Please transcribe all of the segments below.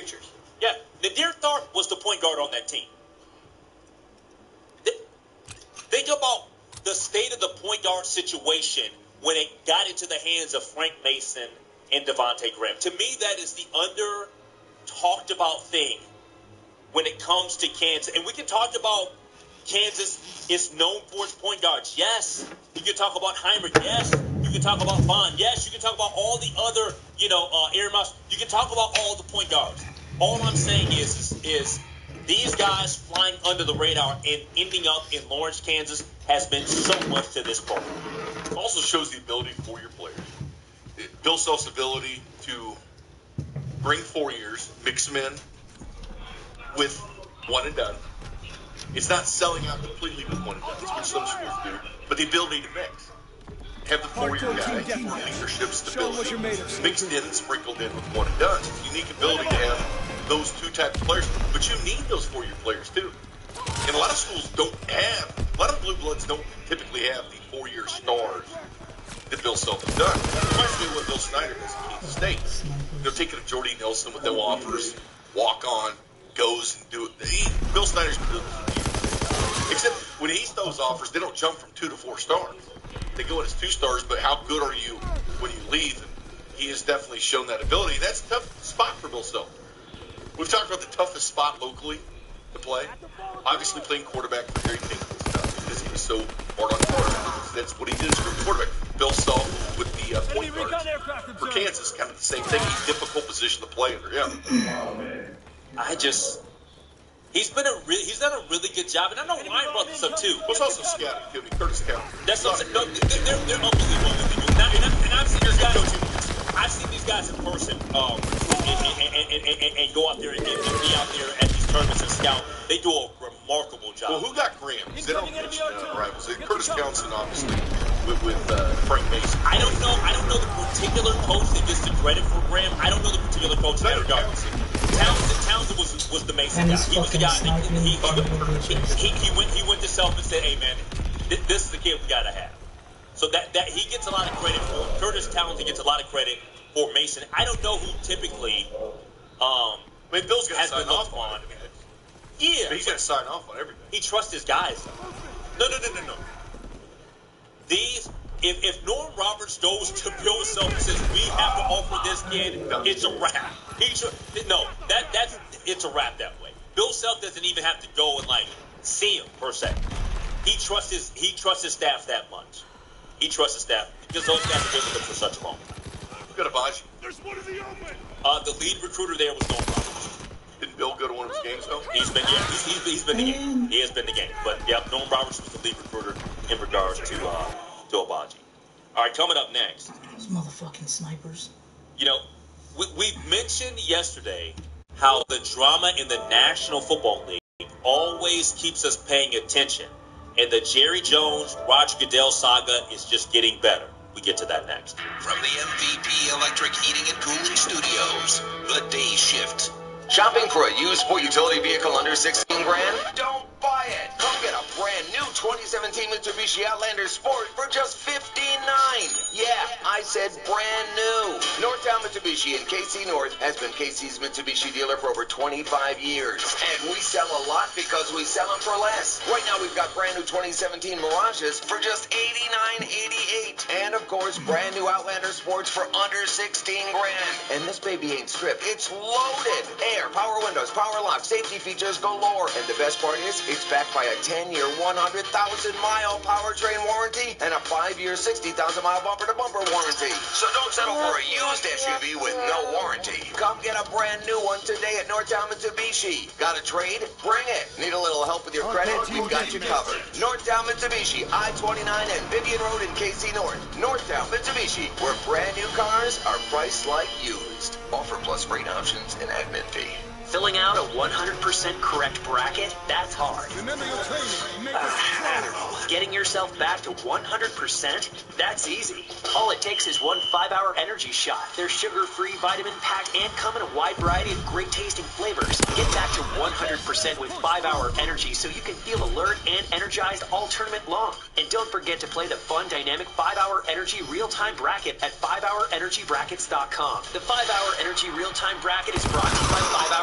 pictures. Yeah, Nadir Tharp was the point guard on that team. Think about the state of the point guard situation when it got into the hands of Frank Mason and Devontae Graham. To me, that is the under-talked about thing when it comes to Kansas. And we can talk about Kansas is known for its point guards. Yes. You can talk about Heinrich. Yes. You can talk about Vaughn. Yes. You can talk about all the other, Aaron Mouse. You can talk about all the point guards. All I'm saying is these guys flying under the radar and ending up in Lawrence, Kansas has been so much to this program. It also shows the ability for your players. Bill Self's ability to bring 4 years, mix them in with one and done. It's not selling out completely with one and done, which some schools do, but the ability to mix. Have the 4-year guy for leadership stability mixed in and sprinkled in with one and done. It's a unique ability to have those two types of players, but you need those 4-year players too. And a lot of schools don't have, a lot of blue bloods don't typically have the 4-year stars that Bill Self has done. It reminds me of what Bill Snyder does at Kansas State. Taking a Jordy Nelson with no offers, walk on, goes and do it. Bill Snyder's been doing this for years. Except when he throws offers, they don't jump from 2 to 4 stars. They go in as 2 stars, but how good are you when you leave? And he has definitely shown that ability. That's a tough spot for Bill Self. We've talked about the toughest spot locally to play. Obviously, playing quarterback for Jerry King was tough because he was so hard on quarterback. That's what he did as a quarterback. Bill Self with the point guards for Kansas, kind of the same thing. He's a difficult position to play under him. He's done a really good job, and I know Ryan brought this up too. What's also scouting too? Curtis County. That's what I'm saying. No, they're unbelievable. And I've seen these guys in person, and go out there and be out there at these tournaments and scout. They do a remarkable job. Well, who got Graham? They don't mention right? Was it Curtis Townsend, obviously, with Frank Mason? I don't know the particular coach that gets the credit for Graham. I don't know the particular coach in that regard. Townsend was the Mason guy. He was the guy. He went to Self and said, "Hey man, this is the kid we gotta have." So that he gets a lot of credit for. Curtis Townsend gets a lot of credit for Mason. I don't know who typically Bill's got to has sign been off looked on on. it. Yeah, But he's got to sign off on everything. he trusts his guys. No. If Norm Roberts goes to Bill Self and says we have to offer this kid, it's a wrap. It's a wrap that way. Bill Self doesn't even have to go and see him per se. He trusts his staff that much. He trusts his staff because those guys have been with him for such a long time. Got a Baji. There's one in the open. The lead recruiter there was Norm Roberts. Didn't Bill go to one of his games though? He's been the game. He has been the game. But yeah, Norm Roberts was the lead recruiter in regards to Abaji. All right, coming up next. Those motherfucking snipers. We mentioned yesterday how the drama in the National Football League always keeps us paying attention. And the Jerry Jones, Roger Goodell saga is just getting better. We get to that next. From the MVP Electric Heating and Cooling Studios, the Day Shift. Shopping for a used sport utility vehicle under $16 grand? Don't buy it. Come get a brand new 2017 Mitsubishi Outlander Sport for just $59. Yeah, I said brand new. Northtown Mitsubishi in KC North has been KC's Mitsubishi dealer for over 25 years. And we sell a lot because we sell them for less. Right now we've got brand new 2017 Mirages for just $89.88. And of course, brand new Outlander Sports for under 16 grand. And this baby ain't stripped. It's loaded. Air, power windows, power locks, safety features galore. And the best part is, it's backed by a 10-year, 100,000-mile powertrain warranty and a 5-year, 60,000-mile bumper-to-bumper warranty. So don't settle for a used SUV with no warranty. Come get a brand new one today at Northtown Mitsubishi. Got a trade? Bring it. Need a little help with your credit? We've got you covered. Northtown Mitsubishi, I-29 and Vivian Road in KC North. Northtown Mitsubishi, where brand new cars are priced like used. Offer plus freight options and admin fee. Filling out a 100% correct bracket? That's hard. Remember your training. Make I don't know. Getting yourself back to 100%? That's easy. All it takes is one 5-hour energy shot. They're sugar-free, vitamin-packed, and come in a wide variety of great-tasting flavors. Get back to 100% with 5-hour energy so you can feel alert and energized all tournament long. And don't forget to play the fun, dynamic 5-hour energy real-time bracket at 5hourenergybrackets.com. The 5-hour energy real-time bracket is brought to you by 5-hour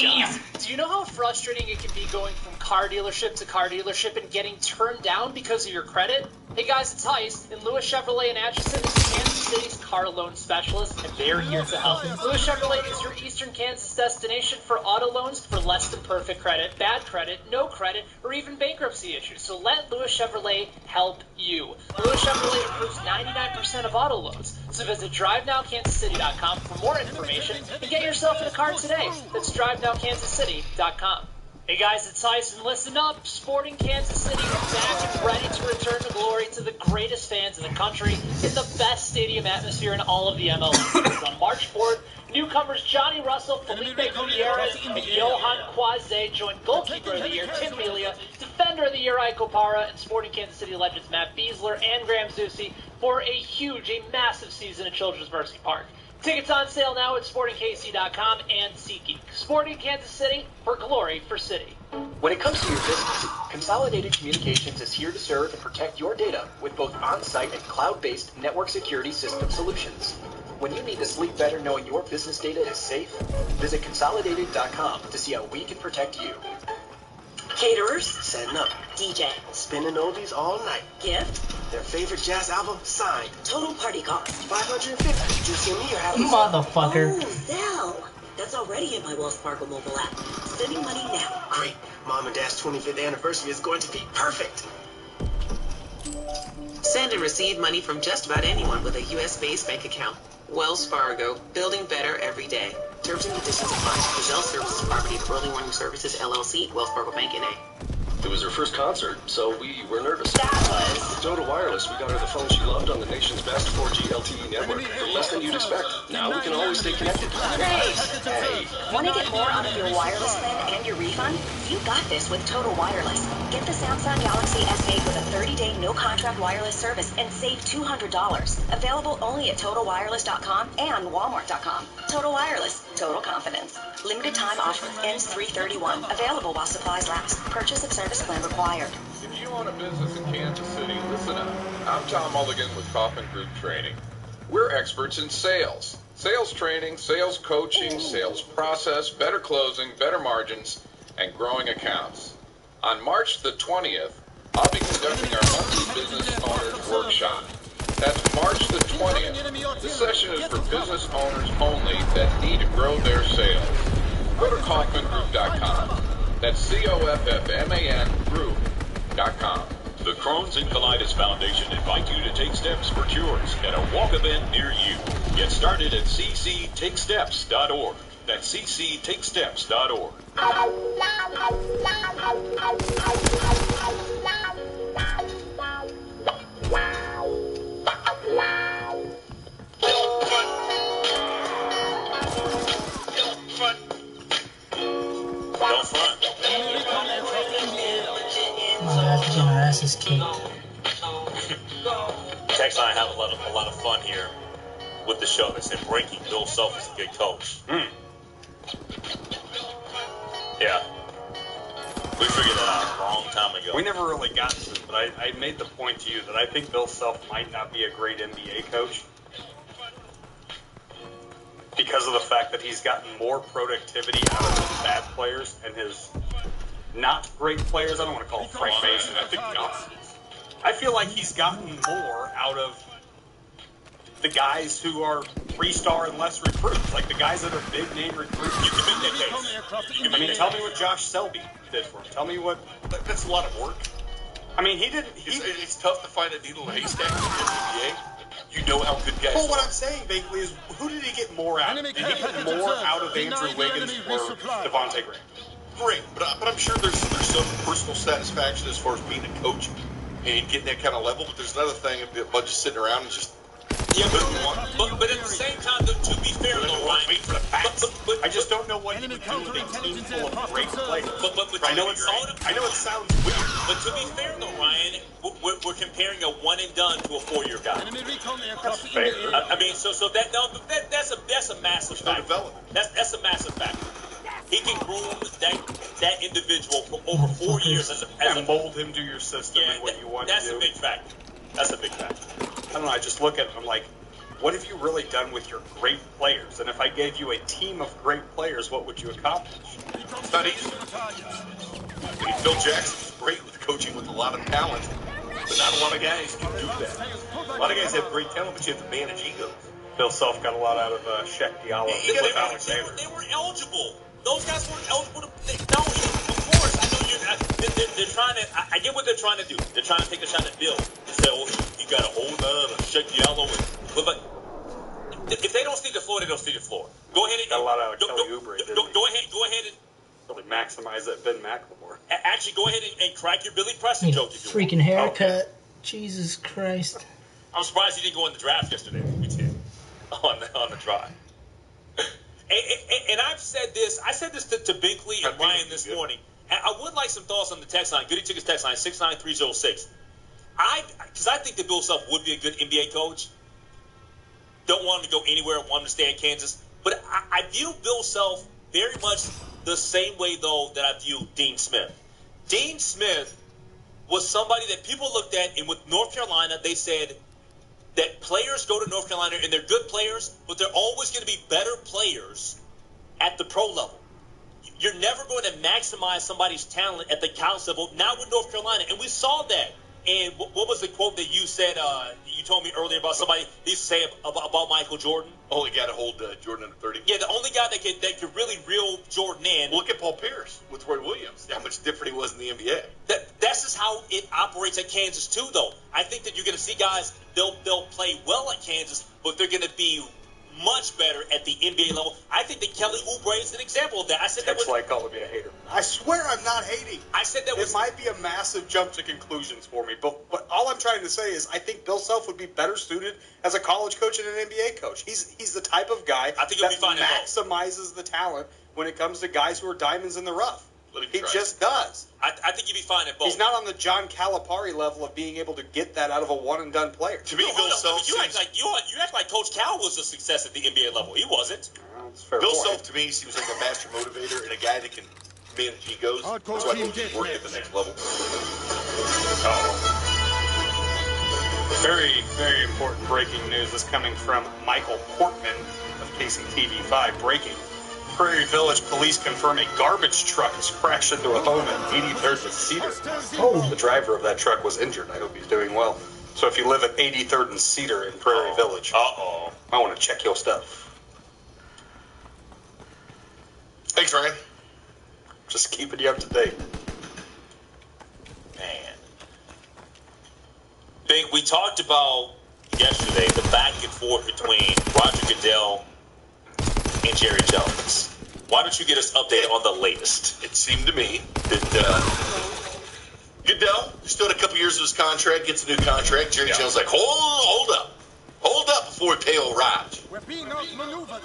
Damn. Do you know how frustrating it can be going from car dealership to car dealership and getting turned down because of your credit? Hey guys, it's Heist, and Lewis Chevrolet in Atchison is Kansas City's car loan specialist, and they're here to help. Lewis Chevrolet is your eastern Kansas destination for auto loans for less than perfect credit, bad credit, no credit, or even bankruptcy issues. So let Lewis Chevrolet help you. Lewis Chevrolet approves 99% of auto loans. So visit DriveNowKansasCity.com for more information and get yourself in a car today. That's DriveNowKansasCity.com. Hey guys, it's Tyson. Listen up. Sporting Kansas City is back and ready to return to glory to the greatest fans in the country in the best stadium atmosphere in all of the MLS. On March 4th, newcomers Johnny Russell, Felipe Gutierrez, and Johan Quase join goalkeeper of the year Tim Melia, defender of the year Ike Opara, and Sporting Kansas City legends Matt Beasler and Graham Zusi for a massive season at Children's Mercy Park. Tickets on sale now at SportingKC.com and SeatGeek. Sporting Kansas City for glory for city. When it comes to your business, Consolidated Communications is here to serve and protect your data with both on-site and cloud-based network security system solutions. When you need to sleep better knowing your business data is safe, visit Consolidated.com to see how we can protect you. Caterers, setting up. DJ, spinning oldies all night. Gift, their favorite jazz album, signed. Total party cost, $550. Just send me your house. Motherfucker. Oh, Zelle. That's already in my Wells Fargo mobile app. Sending money now. Great. Mom and Dad's 25th anniversary is going to be perfect. Send and receive money from just about anyone with a U.S.-based bank account. Wells Fargo, building better every day. Terms and conditions apply. Gazelle Services Property of Early Warning Services, LLC, Wells Fargo Bank, N.A. It was her first concert, so we were nervous. That was... With Total Wireless, we got her the phone she loved on the nation's best 4G LTE network for less than you'd expect. Now we can always stay connected. Great. Hey. Want to get more out of your wireless plan and your refund? You got this with Total Wireless. Get the Samsung Galaxy S8 with a 30-day no-contract wireless service and save $200. Available only at TotalWireless.com and Walmart.com. Total Wireless. Total confidence. Limited time offer. Ends 3/31. Available while supplies last. Purchase of service plan required. If you own a business in Kansas City, listen up. I'm Tom Mulligan with Kaufman Group Training. We're experts in sales. Sales training, sales coaching, sales process, better closing, better margins, and growing accounts. On March the 20th, I'll be conducting our monthly business owners workshop. That's March the 20th. This session is for business owners only that need to grow their sales. Go to KaufmanGroup.com. That's COFFMAN Group.com. The Crohn's and Colitis Foundation invite you to take steps for cures at a walk event near you. Get started at cctakesteps.org. That's cctakesteps.org. Don't front. Oh, that's getting our asses kicked. Tex and I have a lot of fun here with the show. They said breaking Bill Self is a good coach. Yeah. We figured that out a long time ago. We never really got to it, but I made the point to you that I think Bill Self might not be a great NBA coach because of the fact that he's gotten more productivity out of his bad players and his not great players. I don't want to call him Frank Mason. I feel like he's gotten more out of the guys who are three-star and less recruits, like the guys that are big-name recruits. You can make that case. I mean, tell me what Josh Selby did for him. Tell me what. That's a lot of work. I mean, he didn't. It's tough to find a needle in a haystack in the NBA. You know how good guys Well, what are. I'm saying, basically, is who did he get more out of? Did he get more out of Andrew Wiggins or Devontae Graham? Great, but I'm sure there's some personal satisfaction as far as being a coach and getting that kind of level. But there's another thing, a bunch of sitting around and just. Yeah, but at the same time, to be fair, though, Ryan, wait for the facts. I just don't know what he would do with a team full of great players. I know it sounds weird. But to be fair, though, Ryan, we're comparing a one and done to a 4-year guy. That's fair. I mean, that's a massive factor. That's a massive factor. He can groom that individual for over 4 years as a mold him to your system and what you want to do. That's a big factor. That's a big factor. I don't know. I just look at it. I'm like, what have you really done with your great players? And if I gave you a team of great players, what would you accomplish? It's not easy. I mean, Phil Jackson's great with coaching with a lot of talent, but not a lot of guys can do that. A lot of guys have great talent, but you have to manage egos. Bill Self got a lot out of Shaq Diallo. They were eligible. Those guys weren't eligible to. Of course. I know they're trying to. I get what they're trying to do. They're trying to take a shot at Bill and say, "Oh, you got to hold on, Shaq Diallo." But if they don't see the floor, they don't see the floor. Go ahead and got a lot out of Kelly Oubre. Go ahead and really maximize that Ben McLemore. Actually, go ahead and crack your Billy Preston joke if you want. Freaking haircut. Okay. Jesus Christ. I'm surprised he didn't go in the draft yesterday. We did on the drive. And I've said this. I said this to Binkley and Ryan this morning. I would like some thoughts on the text line. Goody Tickets text line 69306. Because I think that Bill Self would be a good NBA coach. Don't want him to go anywhere. Want him to stay in Kansas. But I view Bill Self very much the same way, though, that I view Dean Smith. Dean Smith was somebody that people looked at, and with North Carolina, they said that players go to North Carolina, and they're good players, but they're always going to be better players at the pro level. You're never going to maximize somebody's talent at the college level, not with North Carolina. And we saw that. And what was the quote that you said, you told me earlier about somebody used to say about Michael Jordan? Only guy to hold Jordan under 30. Yeah, the only guy that could really reel Jordan in. Look at Paul Pierce with Roy Williams. How much different he was in the NBA. That's just how it operates at Kansas, too, though. I think that you're going to see guys, they'll play well at Kansas, but they're going to be much better at the NBA level. I think that Kelly Oubre is an example of that. I said that was like calling me a hater. I swear I'm not hating. I said that was. It might be a massive jump to conclusions for me, but all I'm trying to say is I think Bill Self would be better suited as a college coach and an NBA coach. He's the type of guy that maximizes the talent when it comes to guys who are diamonds in the rough. He just does. I think he'd be fine at both. He's not on the John Calipari level of being able to get that out of a one-and-done player. To me, Bill Self you act like Coach Cal was a success at the NBA level. He wasn't. Bill Self, to me, seems like a master motivator and a guy that can manage egos. That's why he can work at the next level. Very, very important breaking news is coming from Michael Portman of KCTV5. Breaking. Prairie Village police confirm a garbage truck has crashed into a home at 83rd and Cedar. The driver of that truck was injured. I hope he's doing well. So if you live at 83rd and Cedar in Prairie Village, I want to check your stuff. Thanks, Ryan. Just keeping you up to date. Man. Big, we talked about yesterday the back and forth between Roger Goodell and Jerry Jones. Why don't you get us updated on the latest? It seemed to me that Goodell still had a couple years of his contract, gets a new contract. Jerry Jones like, hold up before we pay old Raj. We're being outmaneuvered.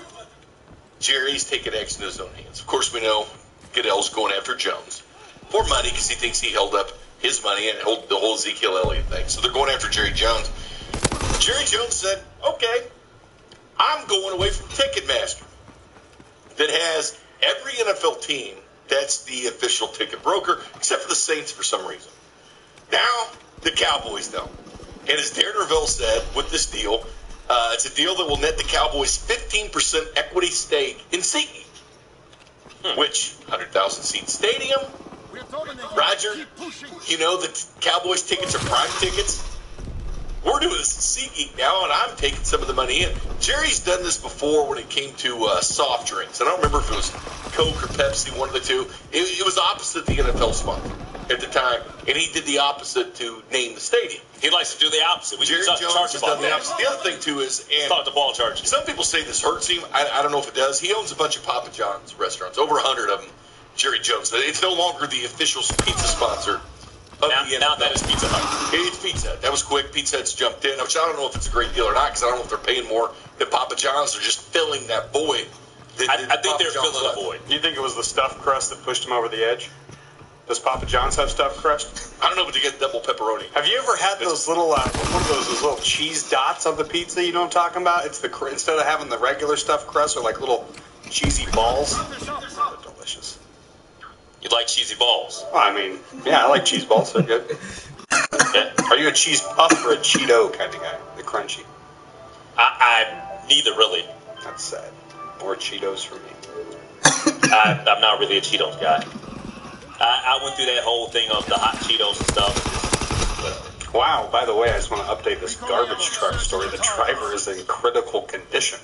Jerry's taking action in his own hands. Of course, we know Goodell's going after Jones for money because he thinks he held up his money and the whole Ezekiel Elliott thing. So they're going after Jerry Jones. Jerry Jones said, okay, I'm going away from Ticketmaster, that has every NFL team that's the official ticket broker, except for the Saints for some reason. Now, the Cowboys, though. And as Darren Rovell said, with this deal, it's a deal that will net the Cowboys 15% equity stake in SeatGeek, which 100,000-seat stadium. Roger, you know that Cowboys tickets are prime tickets. We're doing this in SeatGeek now, and I'm taking some of the money in. Jerry's done this before when it came to soft drinks. I don't remember if it was Coke or Pepsi, one of the two. It was opposite the NFL sponsor at the time, and he did the opposite to name the stadium. He likes to do the opposite. Jerry Jones has done the opposite. The other thing, too, is the ball charges. Some people say this hurts him. I don't know if it does. He owns a bunch of Papa John's restaurants, over 100 of them, Jerry Jones. It's no longer the official pizza sponsor. Now that is Pizza Hut. It's Pizza Hut. That was quick. Pizza Hut's jumped in, which I don't know if it's a great deal or not, because I don't know if they're paying more than Papa John's or just filling that void. I think they're filling a void. Do you think it was the stuffed crust that pushed him over the edge? Does Papa John's have stuffed crust? I don't know, but you get double pepperoni. Have you ever had those little one of those little cheese dots on the pizza? You know what I'm talking about? It's the instead of having the regular stuffed crust, or like little cheesy balls. They're delicious. You like cheesy balls? Well, I mean, yeah, I like cheese balls. They're good. Okay. Are you a cheese puff or a Cheeto kind of guy? The crunchy. Neither really. That's sad. More Cheetos for me. I'm not really a Cheetos guy. I went through that whole thing of the hot Cheetos and stuff. Wow, by the way, I just want to update this garbage truck story. The driver is in critical condition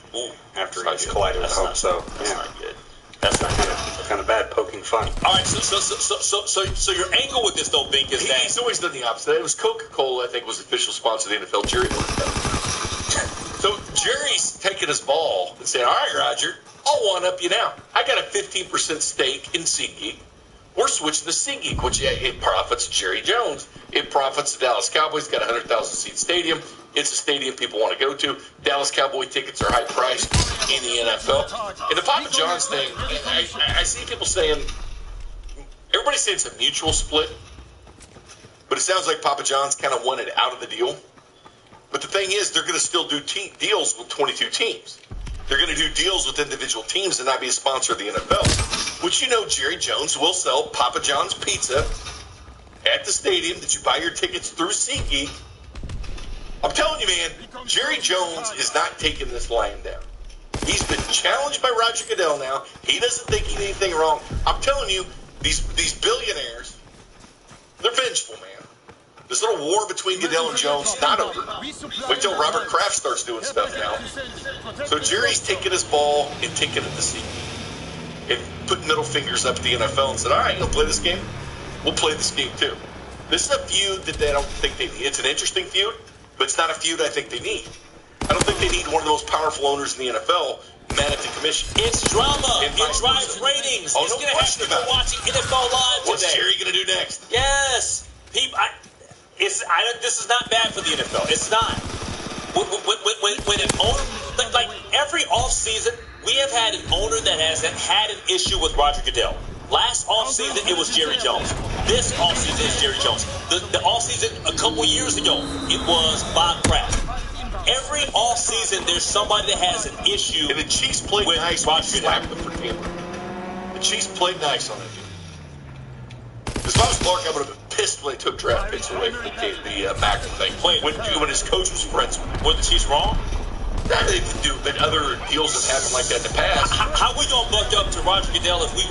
after he gets collided with home. So, that's not good. That's not good. Kind of bad poking fun. All right, so your angle with this, though, Bink, is that... He's always done the opposite. It was Coca-Cola, I think, was the official sponsor of the NFL. Jerry So Jerry's taking his ball and saying, all right, Roger, I'll one-up you now. I got a 15% stake in SeatGeek. We're switching to SeatGeek, which it profits Jerry Jones. It profits the Dallas Cowboys. Got a 100,000-seat stadium. It's a stadium people want to go to. Dallas Cowboy tickets are high-priced in the NFL. And the Papa John's thing, I see people saying, everybody's saying it's a mutual split, but it sounds like Papa John's kind of wanted out of the deal. But the thing is, they're going to still do deals with 22 teams. They're going to do deals with individual teams and not be a sponsor of the NFL. Which, you know, Jerry Jones will sell Papa John's pizza at the stadium that you buy your tickets through SeatGeek. I'm telling you, man, Jerry Jones is not taking this lying down. He's been challenged by Roger Goodell now. He doesn't think he did anything wrong. I'm telling you, these billionaires, they're vengeful, man. This little war between Goodell and Jones, not over. Wait till Robert Kraft starts doing stuff now. So Jerry's taking his ball and taking it to SeatGeek. And putting middle fingers up at the NFL and said, all right, you going to play this game? We'll play this game too. This is a feud that they don't think they need. It's an interesting feud, but it's not a feud I think they need. I don't think they need one of those powerful owners in the NFL mad at the commission. It's drama. It drives ratings. Oh, it's no going to have question people about it. watching NFL Live What's today. Jerry going to do next? Yes. People, this is not bad for the NFL. It's not. When an owner, like every offseason, we have had an owner that has had an issue with Roger Goodell. Last offseason, it was Jerry Jones. This offseason is Jerry Jones. The offseason a couple years ago, it was Bob Kraft. Every offseason, there's somebody that has an issue. And the Chiefs played with nice Roger slapped them for Tampa. The Chiefs played nice on that deal. If I was Clark, I would have been pissed when they took draft picks away from the Mac thing. When his coach was friends with him. Were the Chiefs wrong? That they didn't do, but other deals have happened like that in the past. How we gonna buck up to Roger Goodell if we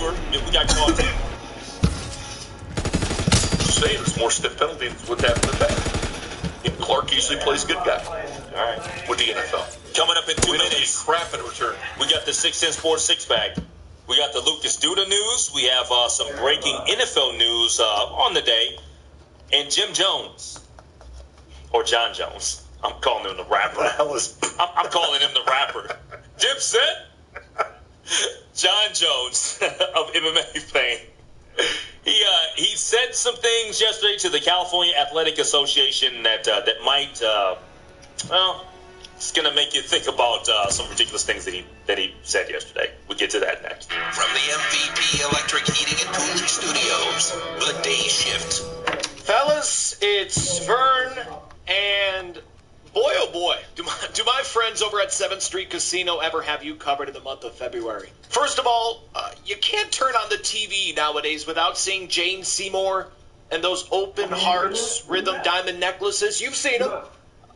got caught? Just saying, it's more stiff penalty than what happened in the past. And Clark usually plays good guy. All right. With the NFL. Coming up in 2 minutes. We don't get crap in return. We got the 610 Sports Six Bag. We got the Lucas Duda news. We have some breaking NFL news on the day. And Jim Jones. Or John Jones. I'm calling him the rapper. I'm calling him the rapper. Dipset. John Jones of MMA fame. He said some things yesterday to the California Athletic Association that might, it's going to make you think about some ridiculous things that he said yesterday. We'll get to that next. From the MVP Electric Heating and Cooling Studios, the Day Shift. Fellas, it's Vern, and boy, oh boy, do my friends over at 7th Street Casino ever have you covered in the month of February. First of all, you can't turn on the TV nowadays without seeing Jane Seymour and those open hearts, rhythm diamond necklaces. You've seen them.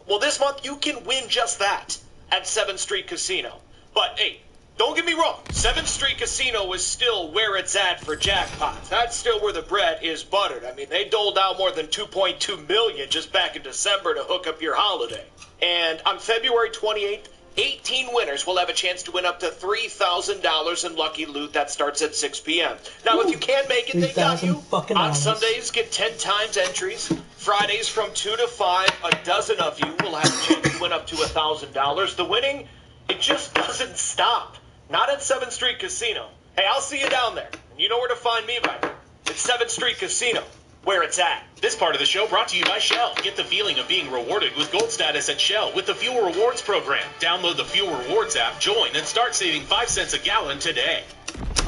Well, this month you can win just that at 7th Street Casino. But, hey, don't get me wrong. 7th Street Casino is still where it's at for jackpots. That's still where the bread is buttered. I mean, they doled out more than $2.2 million just back in December to hook up your holiday. And on February 28th, 18 winners will have a chance to win up to $3,000 in lucky loot. That starts at 6 p.m. Now, if you can't make it, they got you. On Sundays, get 10 times entries. Fridays from 2 to 5, a dozen of you will have a chance to win up to $1,000. The winning, it just doesn't stop. Not at 7th Street Casino. Hey, I'll see you down there. And you know where to find me, right? It's 7th Street Casino, where it's at. This part of the show brought to you by Shell. Get the feeling of being rewarded with gold status at Shell with the Fuel Rewards program. Download the Fuel Rewards app, join, and start saving 5 cents a gallon today.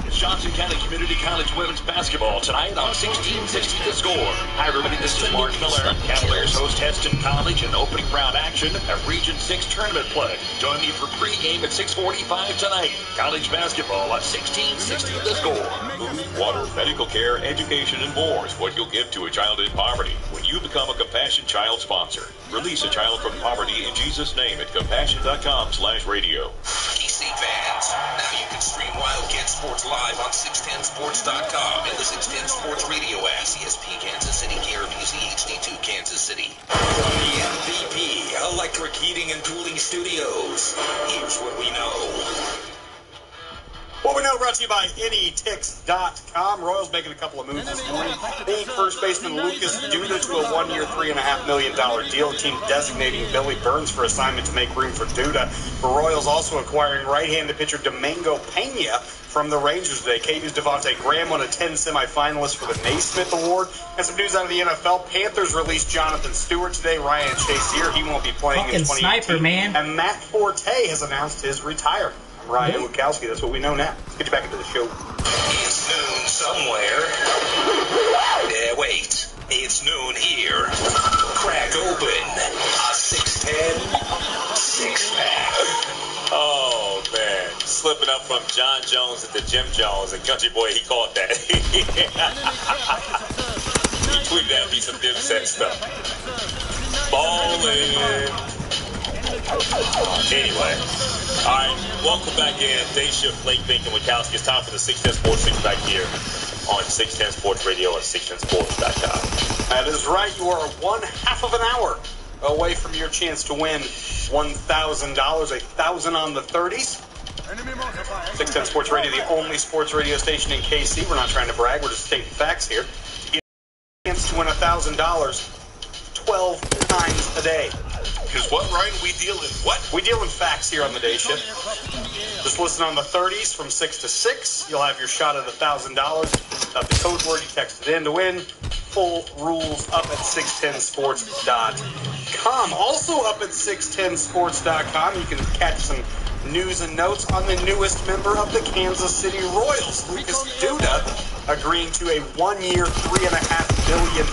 It's Johnson County Community College women's basketball tonight on 1660 The Score. Hi, everybody. This is Mark Miller. Cavaliers host Heston College in opening round action at Region 6 tournament play. Join me for pregame at 6:45 tonight. College basketball on 1660 The Score. Food, water, medical care, education, and more is what you'll give to a child in poverty when you become a Compassion Child sponsor. Release a child from poverty in Jesus' name at compassion.com/radio. KC fans, now you can stream Wildcat Sports live on 610sports.com and the 610 Sports Radio app. CSP Kansas City, KRBC HD2 Kansas City. From the MVP Electric Heating and Cooling Studios, here's what we know. What we know brought to you by anytix.com. Royals making a couple of moves this morning. They first baseman Lucas Duda to a one-year, $3.5 million deal. The team designating Billy Burns for assignment to make room for Duda. The Royals also acquiring right-handed pitcher Domingo Pena from the Rangers today. KU's Devontae Graham, one of 10 semifinalists for the Naismith Award. And some news out of the NFL. Panthers released Jonathan Stewart today. Ryan Shazier, he won't be playing in 2018. Sniper, man. And Matt Forte has announced his retirement. Ryan Wachowski, that's what we know now. Let's get you back into the show. It's noon somewhere. Yeah, wait. It's noon here. Crack open a 610 six-pack. Oh, man. Slipping up from John Jones into Jim Jones. And Country Boy, he called that. He tweeted at me some Dipset stuff. Ballin'. Anyway, all right, welcome back in. Day shift, Blake Bink and Wachowski. It's time for the 610 Sports Six back here on 610 Sports Radio and 610sports.com. That is right. You are 1/2 of an hour away from your chance to win $1,000, $1,000 on the 30s. 610 Sports Radio, the only sports radio station in KC. We're not trying to brag. We're just stating facts here. You get a chance to win $1,000 12 times a day. Because what, Ryan? We deal in what? We deal in facts here on the day shift. Just listen on the 30s from 6 to 6. You'll have your shot at $1,000. The code word you text it in to win. Full rules up at 610sports.com. Also up at 610sports.com, you can catch some news and notes on the newest member of the Kansas City Royals, Lucas Duda, agreeing to a one-year, $3.5 million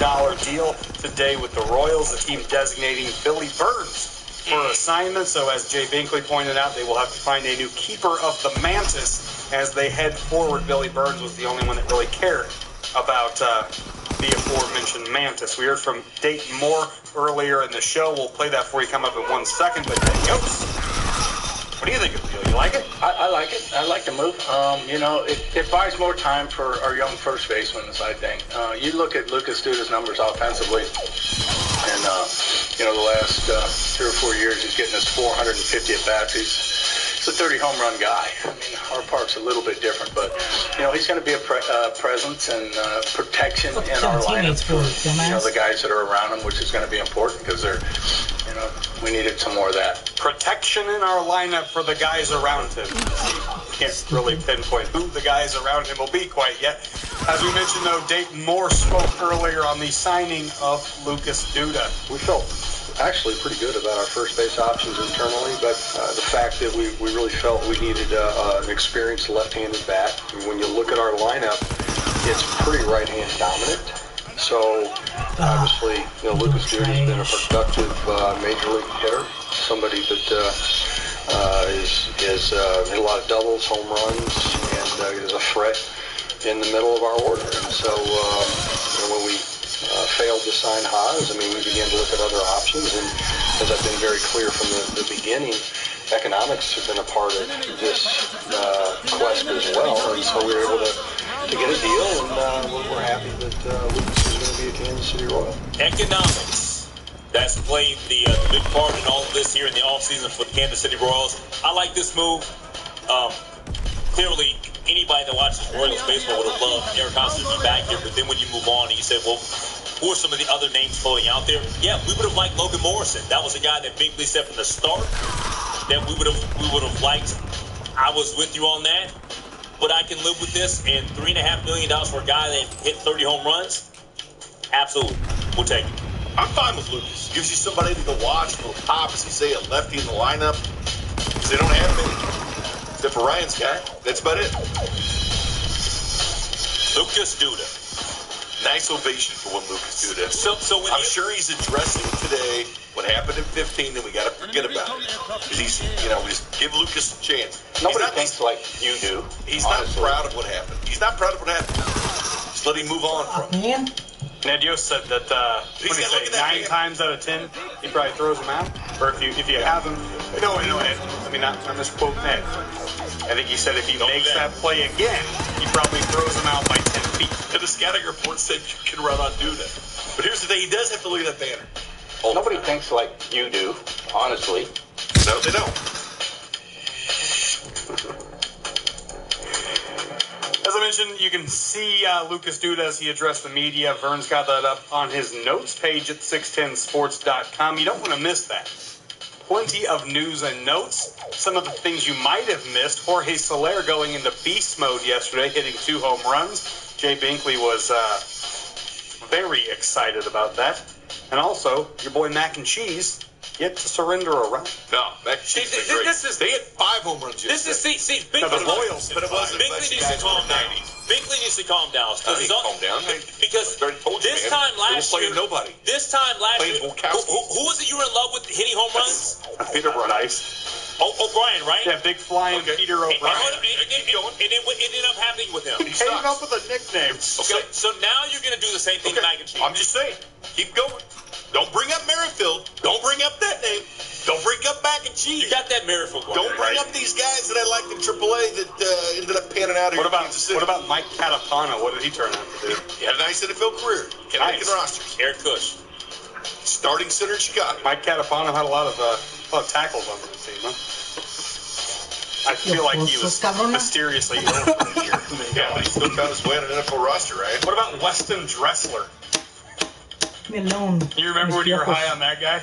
deal today with the Royals. The team designating Billy Burns for assignment. So as Jay Binkley pointed out, they will have to find a new keeper of the Mantis as they head forward. Billy Burns was the only one that really cared about the aforementioned Mantis. We heard from Dayton Moore earlier in the show. We'll play that for you, come up in 1 second. But Yost, what do you think of the deal? You like it? I like it. I like the move. It buys more time for our young first basemen, I think. You look at Lucas Duda's numbers offensively, and the last 3 or 4 years, he's getting us 450 at-bats. He's a 30 home run guy. I mean, our park's a little bit different, but he's going to be a presence and protection in our lineup for the guys that are around him, which is going to be important because they're, we needed some more of that protection in our lineup for the guys around him. Can't really pinpoint who the guys around him will be quite yet. As we mentioned, though, Dayton Moore spoke earlier on the signing of Lucas Duda. We felt actually pretty good about our first base options internally, but the fact that we really felt we needed an experienced left-handed bat. When you look at our lineup, it's pretty right-hand dominant. So obviously, Lucas Duda has been a productive major league hitter, somebody that is hit a lot of doubles, home runs, and is a threat in the middle of our order. And so when we failed to sign Haas, we began to look at other options, and as I've been very clear from the beginning, economics have been a part of this quest as well, and so we were able to get a deal, and we're happy that Lucas is going to be a Kansas City Royal. Economics. That's played the big part in all of this here in the offseason for the Kansas City Royals. I like this move. Clearly, anybody that watches Royals baseball would have loved Eric Hosmer to be back here, but then when you move on and you say, well, who are some of the other names floating out there? Yeah, we would have liked Logan Morrison. That was a guy that Binkley said from the start that we would have liked. I was with you on that, but I can live with this. And $3.5 million for a guy that hit 30 home runs, absolutely, we'll take it. I'm fine with Lucas. Gives you somebody to go watch, a little pop, as you say, a lefty in the lineup, because they don't have many. Except for Ryan's guy. That's about it. Lucas Duda. Nice ovation for one Lucas Duda. So I'm sure he's addressing today what happened in 15, and we got to forget about it. Because he's, we just give Lucas a chance. Nobody thinks like you do. He's not proud of what happened. He's not proud of what happened. Just let him move on from it. Man. Ned Yost said that what do you say, 9 times out of 10, he probably throws him out. Or if you have him, no, Ed, let me not misquote Ned. I think he said if he makes that play again, he probably throws him out by 10 feet. And the scouting report said you can run on Duda. But here's the thing, he does have to look at that banner. Nobody thinks like you do, honestly. No, they don't. As I mentioned, you can see Lucas Duda as he addressed the media. Vern's got that up on his notes page at 610sports.com. You don't want to miss that. Plenty of news and notes. Some of the things you might have missed. Jorge Soler going into beast mode yesterday, hitting 2 home runs. Jay Binkley was very excited about that. And also, your boy Mac and Cheese yet to surrender a run. No, Mac and Cheese been great. They hit 5 home runs yesterday. Binkley, the Royals, but it wasn't. Binkley needs to calm down. Binkley needs to calm down. Calm down. Because this time last year, who was it you were in love with hitting home runs? Peter Bryce. O'Brien, right? Yeah, big flying Peter O'Brien. And it ended up happening with him. He came up with a nickname. Okay, so now you're going to do the same thing to Mac and Cheese. I'm just saying, keep going. Don't bring up Merrifield. Don't bring up that name. Don't bring up Mac and Cheese. You got that Merrifield one. Don't bring up these guys that I liked in AAA that ended up panning out here in Kansas City. What about Mike Catapano? What did he turn out to do? He had a nice NFL career. Can't make rosters. Eric Kush. Starting center in Chicago. Mike Catapano had a lot of tackles on the team, huh? I feel like he was mysteriously ill for the year. Yeah, but he still found his way on an NFL roster, right? What about Weston Dressler? Leave me alone. You remember when you were high on that guy?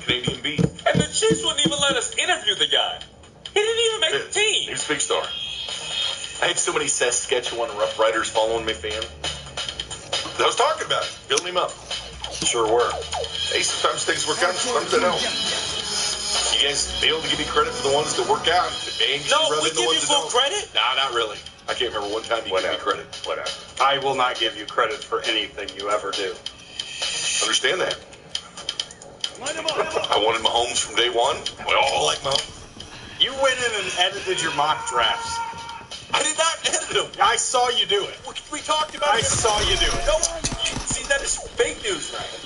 Canadian beat. And the Chiefs wouldn't even let us interview the guy. He didn't even make the team. He's a big star. I had so many Saskatchewan Rough Riders following me, fan. I was talking about it, building him up. Sure were. Hey, sometimes things work out, sometimes they don't. You guys fail to give me credit for the ones that work out. No, we give you full credit? Nah, not really. I can't remember one time you gave me credit. Whatever. I will not give you credit for anything you ever do. Understand that. I wanted Mahomes from day one. We all like Mahomes. You went in and edited your mock drafts. I did not edit them. I saw you do it. We talked about it. I saw you do it. No, see, that is fake news, Ryan.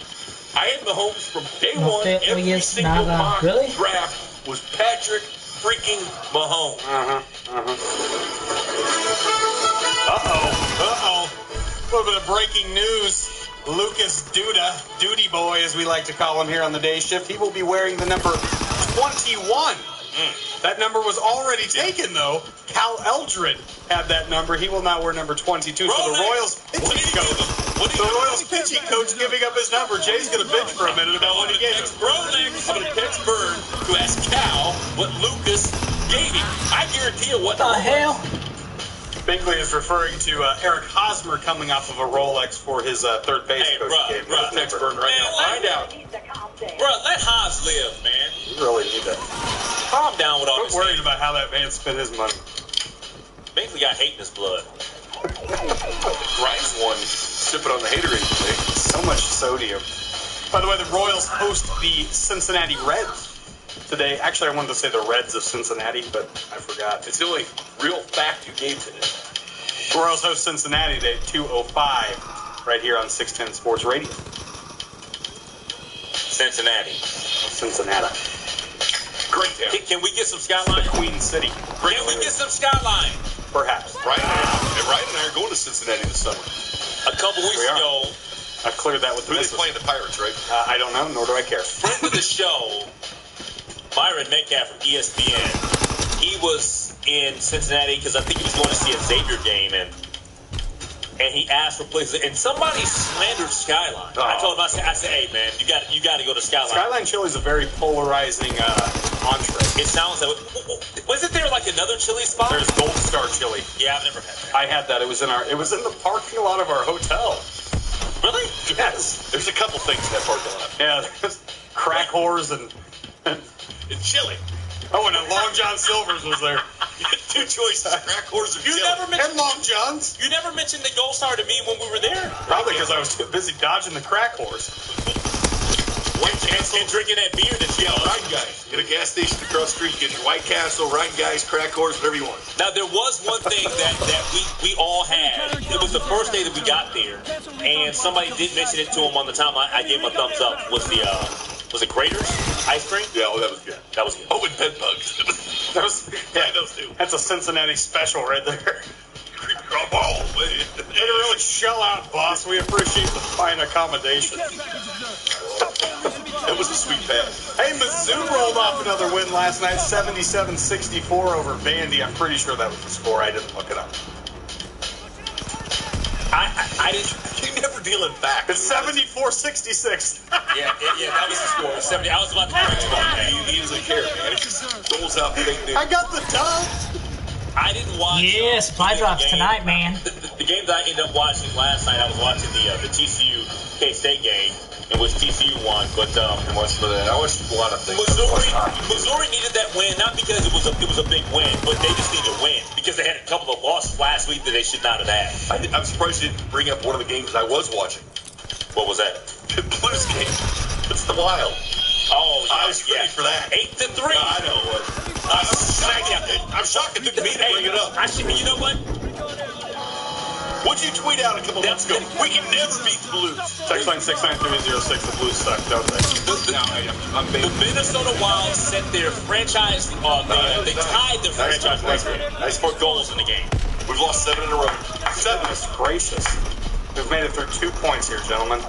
I had Mahomes from day one. Every single mock draft was Patrick freaking Mahomes. Uh-oh. A little bit of breaking news. Lucas Duda, Duty Boy as we like to call him here on the day shift, he will be wearing the number 21. That number was already taken, though. Cal Eldred had that number. He will now wear number 22. So the Royals pitching coach giving up his number. Jay's going to bitch for a minute about what he gave him. I'm going to text Bird to ask Cal what Lucas gave him. I guarantee you what the hell. Binkley is referring to Eric Hosmer coming off of a Rolex for his third base coach. Bruh, text Bird right now. Find out. Bruh, let Haas live, man. You really need that. Calm down with all this. Quit worrying about how that man spent his money. Binkley got hate in his blood. Ryan's one sipping on the haterade today. So much sodium. By the way, the Royals host the Cincinnati Reds today. Actually, I wanted to say the Reds of Cincinnati, but I forgot. It's the only real fact you gave today. The Royals host Cincinnati today at 2:05 right here on 610 Sports Radio. Cincinnati. Great town. Can we get some skyline? Queen City. Can we get some skyline? Perhaps. Ryan and I are going to Cincinnati this summer. A couple weeks ago. I cleared that with the Who are they playing? The Pirates, right? I don't know, nor do I care. Friend of the show, Byron Metcalf from ESPN, he was in Cincinnati because I think he was going to see a Xavier game, and he asked for places, and somebody slandered Skyline. I told him, I said, hey man, you got to go to Skyline. Skyline chili is a very polarizing entree. It sounds like, wasn't there like another chili spot? There's Gold Star chili. Yeah, I've never had that. I had that. It was in the parking lot of our hotel. Really? Yes. There's a couple things in that parking lot. Yeah, there's crack whores and chili. Oh, and Long John Silver's was there. Two choices, crack whores and chili. And Long John's. You never mentioned the Gold Star to me when we were there. Probably because I was too busy dodging the crack whores. One Castle. And drinking that beer that you love. Ryan Guys. At a gas station across the street, get your White Castle, Ryan Guys, crack horse, whatever you want. Now, there was one thing that we all had. It was the first day that we got there, and somebody did mention it to him on the time. I gave him a thumbs up. Was it Grater's ice cream? Yeah, that was good. That was good. Oh, and bed bugs. Those two. That's a Cincinnati special right there. Oh, man. Way to really shell out, boss. We appreciate the fine accommodation. That was a sweet pass. Hey, Mizzou rolled off another win last night, 77-64 over Vandy. I'm pretty sure that was the score. I didn't look it up. I didn't. You never deal in facts. It's 74-66. Yeah, that was the score. 70. I was about to correct you on that. He doesn't care, man. It just rolls out fake news. I got the dub. I didn't watch. Yes, supply drops tonight, man. The game that I ended up watching last night, I was watching the TCU K-State game, in which TCU won. But I watched a lot of things. Missouri needed that win, not because it was a big win, but they just needed to win because they had a couple of losses last week that they should not have had. I'm surprised you didn't bring up one of the games I was watching. What was that? The Blues game. It's the Wild. Oh, yeah, I was ready for that. 8-3. I know. I'm shocked it took me to bring it up. You know what? What'd you tweet out a couple months ago? We can never beat the Blues. Text line 69306. The Blues suck, don't they? The Minnesota Wild set their franchise. They tied their franchise record. Nice 4 goals in the game. We've lost 7 in a row. Goodness gracious. We've made it through 2 points here, gentlemen.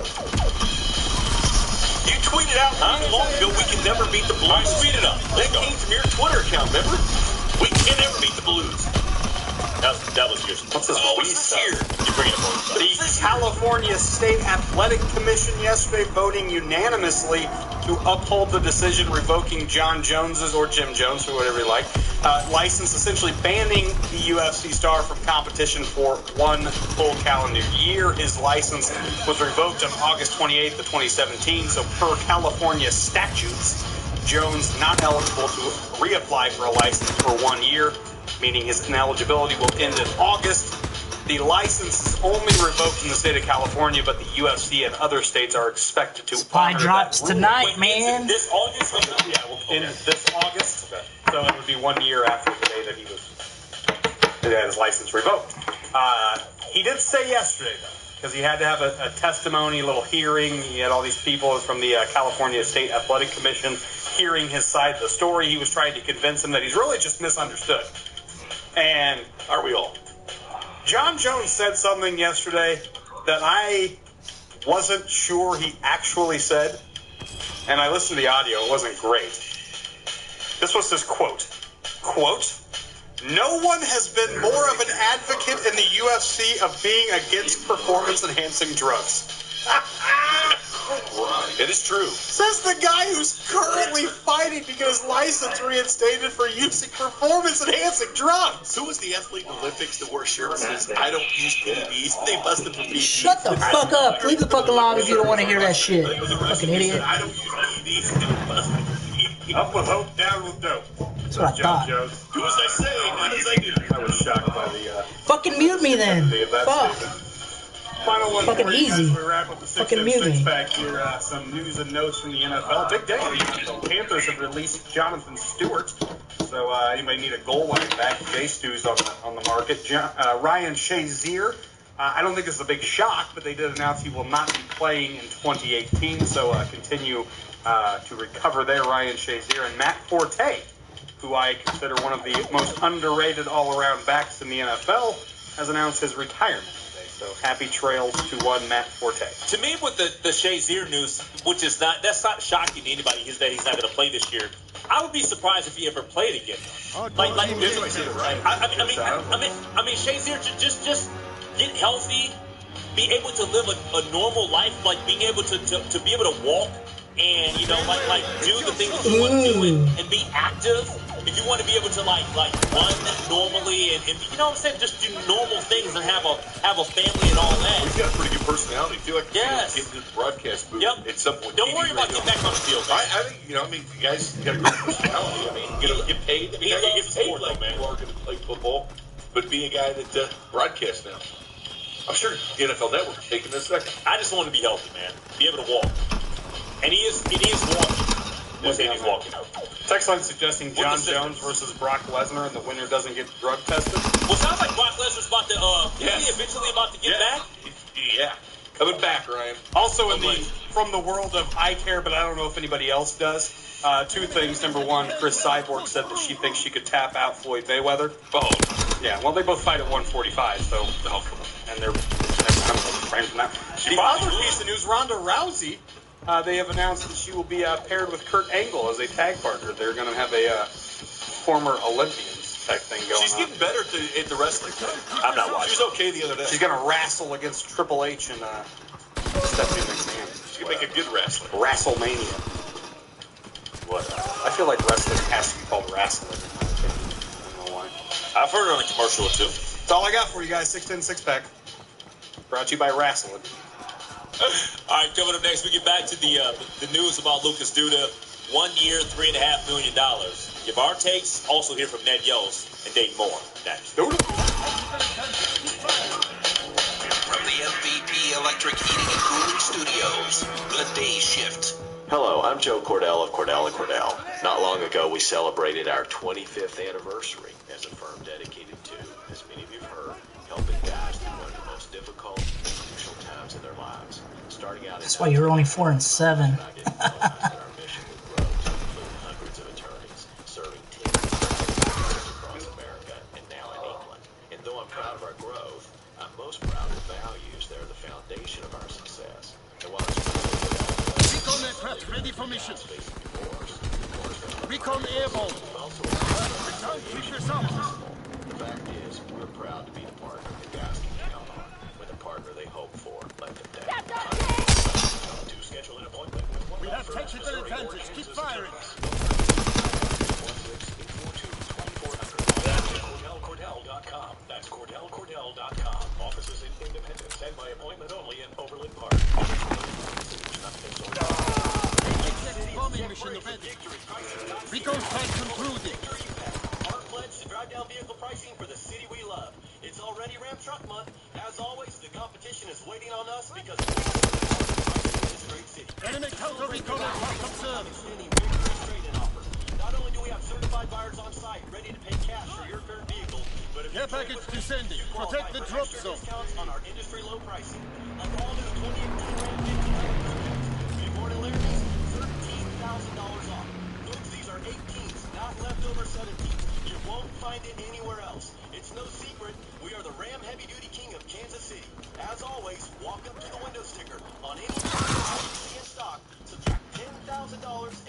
You tweeted out not long ago we can never beat the Blues. I tweeted up. That came from your Twitter account, remember? We can never beat the Blues. That was yours. What's this? What's this here? You bring it up. The California State Athletic Commission yesterday voting unanimously to uphold the decision revoking John Jones's, or Jim Jones, or whatever you like, license, essentially banning the UFC star from competition for 1 full calendar year. His license was revoked on August 28th of 2017, so per California statutes, Jones not eligible to reapply for a license for 1 year, meaning his ineligibility will end in August. The license is only revoked in the state of California, but the UFC and other states are expected to Supply honor drops that rule. tonight, man. This August? Yeah, in this August. Okay. So it would be 1 year after the day that he had his license revoked. He did say yesterday, though, because he had to have a testimony, a little hearing. He had all these people from the California State Athletic Commission hearing his side of the story. He was trying to convince him that he's really just misunderstood. And are we all? John Jones said something yesterday that I wasn't sure he actually said, and I listened to the audio. It wasn't great. This was his quote. Quote, "No one has been more of an advocate in the UFC of being against performance-enhancing drugs." It is true. Says the guy who's currently fighting to get his license reinstated for using performance-enhancing drugs. Who was the athlete in the Olympics that wore shirts that says, "I don't use PEDs"? They busted for PEDs. Shut the fuck up. Leave the fuck alone if you don't want to hear that shit. Fucking idiot. I don't use PEDs. Up with hope, down with dope. That's what I thought. Do as I say, not as I do. I was shocked by the Fucking mute me then. Fuck. final one. Fucking easy. We wrap up the Fucking mute me. pack here. Some news and notes from the NFL. Big day. The Panthers have released Jonathan Stewart. So anybody need a goal line back? Jay Stu's on the market. Ryan Shazier. I don't think this is a big shock, but they did announce he will not be playing in 2018. So continue to recover there, Ryan Shazier. And Matt Forte, who I consider one of the most underrated all-around backs in the NFL, has announced his retirement today. So happy trails to one Matt Forte. To me, with the Shazier news, which is that's not shocking to anybody, is that he's not going to play this year. I would be surprised if he ever played again. I mean, Shazier just get healthy, be able to live a normal life, like being able to be able to walk and like do the things that you want to do and be active. If you want to be able to like run normally and you know what I'm saying, just do normal things and have a family and all that. He's got a pretty good personality. I feel like yes. Get into the broadcast booth at some point. Don't worry about getting back on the field. I think you guys got a great personality. I mean, get paid. I mean, you get paid like people are going to play football, but be a guy that broadcasts now. I'm sure the NFL Network is taking this second. I just want to be healthy, man. Be able to walk. And he is walking. They're saying he's walking. Text line suggesting John Jones versus Brock Lesnar, and the winner doesn't get drug tested. Well, sounds like Brock Lesnar's about to, is he eventually about to get back? Yeah. Coming back, Ryan. Also, from the world of I care, but I don't know if anybody else does. Two things. Number one, Chris Cyborg said that she thinks she could tap out Floyd Mayweather. Oh. Yeah, well, they both fight at 145, so. And they're framed from that. The other piece of news, Ronda Rousey, they have announced that she will be paired with Kurt Angle as a tag partner. They're going to have a former Olympians type thing going on. She's getting better at the wrestling. I'm not watching. She was okay the other day. She's going to wrestle against Triple H and Stephanie McMahon. She can make a good wrestler. WrestleMania. What? I feel like wrestling has to be called wrestling. I don't know why. I've heard it on a commercial or two. That's all I got for you guys. 610 6-pack. Brought to you by Wrestling. All right, coming up next, we get back to the news about Lucas Duda. 1 year, $3.5 million. Give our takes. Also hear from Ned Yost and Dave Moore next. From the MVP Electric Heating and Cooling Studios, The Day Shift. Hello, I'm Joe Cordell of Cordell & Cordell. Not long ago, we celebrated our 25th anniversary as a firm dedicated to, as many of you have heard, helping guys through one of the most difficult and crucial times in their lives. Starting out That's why you're only 4 and 7. Hundreds of attorneys, serving tens of thousands across America and now in England. And though I'm proud of our growth, I'm most proud of the values that are the foundation of our success. And while it's Recon aircraft ready for mission. Recon airborne. Return keep yourself. The fact is, we're proud to be the partner the guys can count on. With a partner they hope for, let them down. To schedule an appointment with one We of have our first technical advantage. Keep firing. CordellCordell.com. That's CordellCordell.com. Offices in Independence and by appointment only in Overland Park. Bombing mission ready. Recon strike concluded. Our pledge to drive down vehicle pricing for the city we love. It's already Ram Truck Month. As always, the competition is waiting on us because we are pricing in this great city. Enemy counter recon aircraft observed. Extending victory trade-in offers. Not only do we have certified buyers on site ready to pay cash for your current vehicle, but if Care package descending. Protect the drop zone. Discounts on our industry low pricing. Like all new 2018 Ram 1500. Before deliveries, $13,000 off. Folks, these are 18s, not leftover 17s. You won't find it anywhere else. It's no secret, we are the Ram Heavy Duty King of Kansas City. As always, walk up to the window sticker on any vehicle you see in stock, subtract $10,000,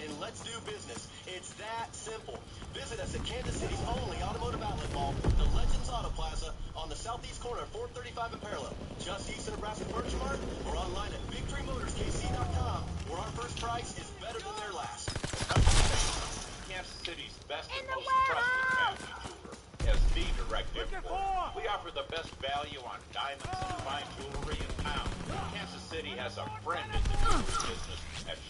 and let's do business. It's that simple. Visit us at Kansas City's only automotive outlet mall, the Legends Auto Plaza, on the southeast corner of 435 and Parallel, just east of Nebraska Furniture Mart, or online at VictoryMotorsKC.com, where our first price is better than their last. Kansas City's best and most trusted family jeweler as the direct importer. We offer the best value on diamonds and fine jewelry in town. Kansas City has a friend in the jewelry business at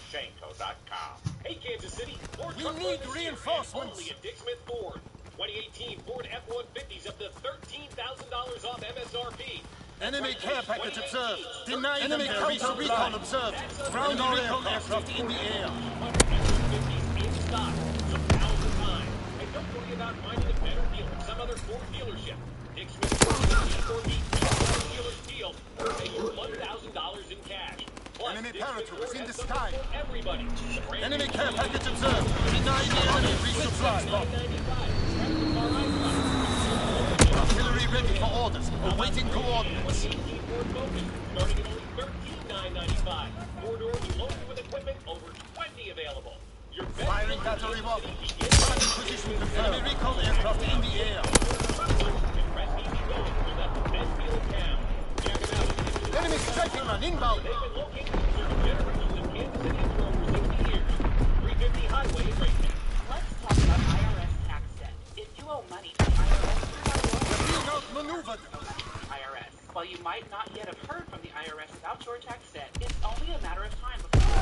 Shanko.com. Hey, Kansas City, Ford We Truck need Month is here, reinforcements. only at Dick Smith Ford. 2018 Ford F-150s up to $13,000 off MSRP. Enemy care package observed. Deny enemy counter recon observed. Ground recon aircraft in the air. In stock, 1,000 times. And don't worry about finding a better deal at some other Ford dealership. Dick Smith Ford dealer's deal will pay you $1,000 in cash. Plus, Enemy Dick Smith paratroopers Ford in the has something sky. for everybody. Enemy care package observed. Deny the enemy resupply. Artillery ready for orders. Awaiting coordinates. Starting at only $13,995. Four-door loaded with equipment, over 20 available. Your best Firing battery up. Target position confirmed. Enemy recon aircraft in the air. Enemy striking man inbound. They've been located and serving generations of Kansas City for over 60 years. 350 Highway in Racing. Let's talk about IRS tax debt. If you owe money to the IRS, Being outmaneuvered. IRS. While you might not yet have heard from the IRS about your tax debt, it's only a matter of time before you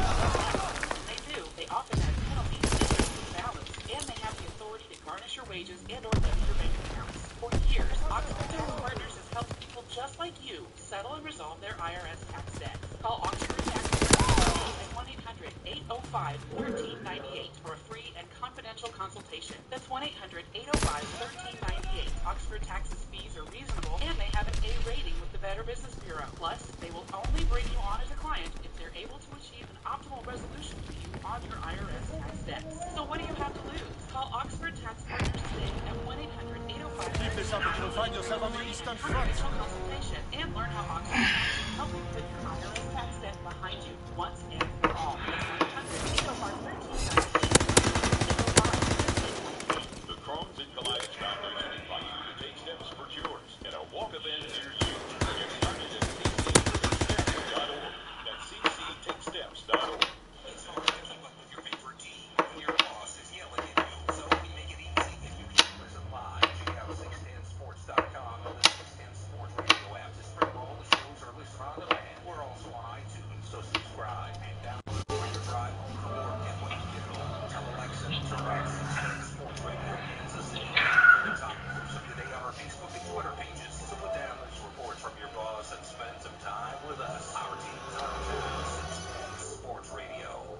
when they do, they often add penalties, interest, and balance, and they have the authority to garnish your wages and or levy your bank accounts. For years, Oxford Tax Partners has helped people just like you settle and resolve their IRS tax debt. Call Oxford Tax Partners 1-800-805-1398 for a free and confidential consultation. That's 1-800-805-1398. Oxford Tax's fees are reasonable, and they have an A rating with the Better Business Bureau. Plus, they will only bring you on as a client if they're able to achieve an optimal resolution for you on your IRS tax debts. So what do you have to lose? Call Oxford Tax Partners today at 1-800-805. Keep this up and you'll find yourself on the Eastern Front. Consultation and learn how Oxford Tax can help you put your IRS tax debt behind you once and for all. That's 1-800-805-1398. The Crohn's and Colitis Foundation invites you to take steps for cures in a walk event near you. Get started at cctakesteps.org. That's cctakesteps.org. It's hard to keep up with your favorite team when your boss is yelling at you, so we make it easy if you can listen live. Check out 610sports.com and the 610 Sports radio app to stream all the shows or listen on demand. We're also on iTunes, so subscribe and download for your drive home from work and when you get home. Tell Alexa to run 610 Sports Radio Kansas City. For the top news of the day on our Facebook and Twitter pages. So put down news reports from your boss and spend some time with us. Our teams are on 610 Sports Radio.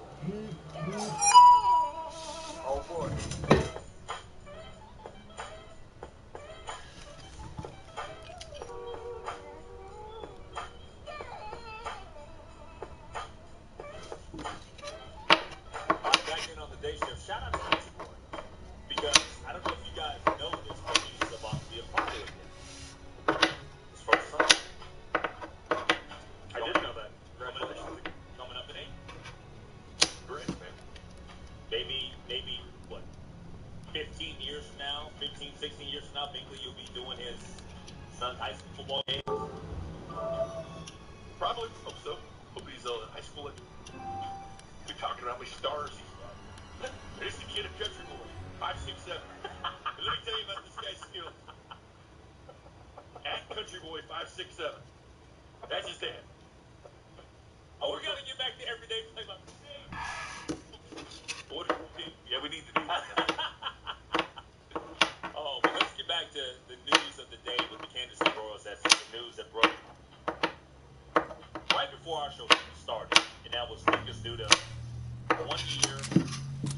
Oh boy. Back in on the day shift. Shout out to Country Boy. Because I don't know if you guys know this, but he's about to be a father again. His first son. I didn't know that. Congratulations. Coming up in 8. Great, man. Maybe, what, 15 years from now, 15, 16 years from now, Binkley, you'll be doing his son's high school football game. Probably. Hope so. Hope he's in high school. We're talking about how many stars he's got. There's the kid of Country Boy, 5'6", 7. Let me tell you about this guy's skills. At Country Boy, 5'6", 7. That's his dad. Oh, we got to get back to everyday play-by-play. Yeah, we need to do that. Oh, but let's get back to the news of the day with the Kansas City Royals. That's the news that broke right before our show started, and that was Lucas Duda, 1 year,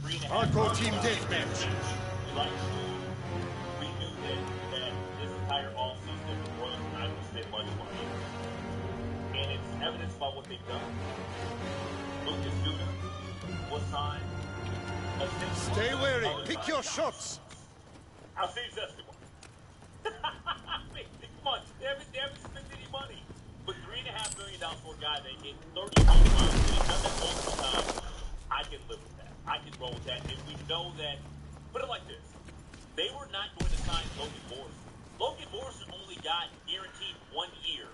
$3.5 Hardcore million. team deathmatch. We like to do. We knew that this entire offseason the Royals were not going to spend much money, and it's evidence about what they've done. Lucas Duda was signed. Stay wary. Pick your shots. I'll see you, Escobar. I mean, come on. They haven't spent any money. But $3.5 million for a guy that hit 30 home runs and he's done that multiple times, I can live with that. I can roll with that. And we know that, put it like this, they were not going to sign Logan Morrison. Logan Morrison only got guaranteed 1 year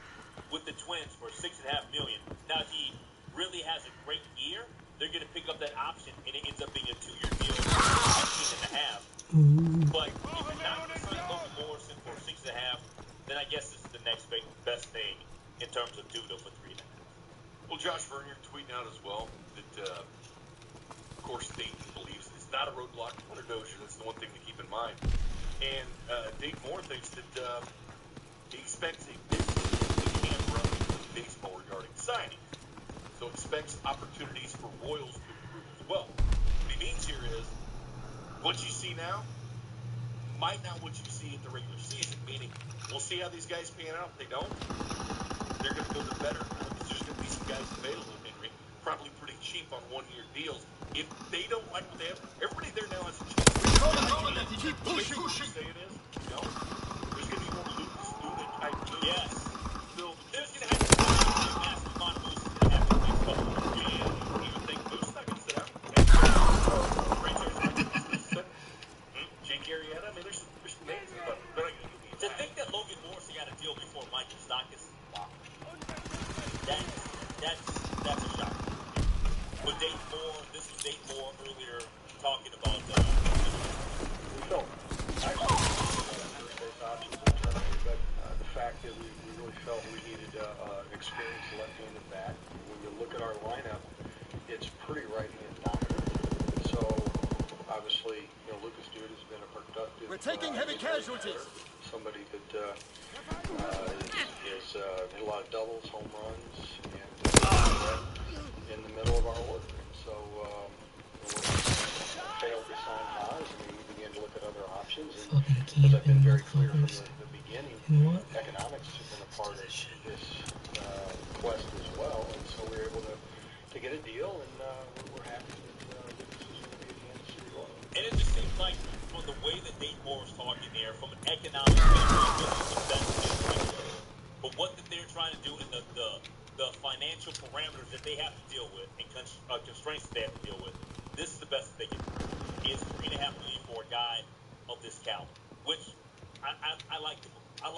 with the Twins for $6.5 million. Now, if he really has a great year, they're going to pick up that option, and it ends up being a 2-year deal, $18.5. But if you're not going to sign Logan Morrison for $6.5, then I guess this is the next best thing in terms of Duda for $3.5. Well, Josh Vernier tweeting out as well that, of course, Dayton believes it's not a roadblock for Dozier. That's the one thing to keep in mind. And Dayton Moore thinks that he expects a busy camp run in baseball regarding signing. So expects opportunities for Royals to improve as well. What he means here is what you see now might not what you see at the regular season, meaning we'll see how these guys pan out. If they don't, they're going to go to better because there's going to be some guys available, Henry, probably pretty cheap on 1-year deals. If they don't like what they have, everybody there now has a chance. Keep pushing. Say it is, you know, there's going to be more Lucas Duda type moves. Yes. Still, there's going to have to be a massive amount of moves in the next couple of years. you even think Moose not going to sit out? Jake Arrieta, I mean, there's some names, but they're not going to get To think that Logan Morrison got a deal before Michael Stockus, wow. That's a shock. But Dayton Moore, this was Dayton Moore earlier talking about but the fact that we really felt we needed an experienced left-handed bat. When you look at our lineup, it's pretty right-hand dominant. So obviously, Lucas Duda has been a productive. We're taking heavy casualties. Somebody that is hit a lot of doubles, home runs, and in the middle of our order. So we failed to sign Haas, and we began to look at other options. And as I've been very clear from the beginning, economics have been a part of this quest as well. And so we were able to get a deal, and we're happy that Lucas is going to be a Kansas City Royal. And it just seems like from the way that Dave Moore is talking there, from an economic standpoint, this is the best thing. But what that they're trying to do and the financial parameters that they have to deal with and constraints that they have to deal with, this is the best that they can do. Is $3.5 million for a guy of this caliber, which I like them. I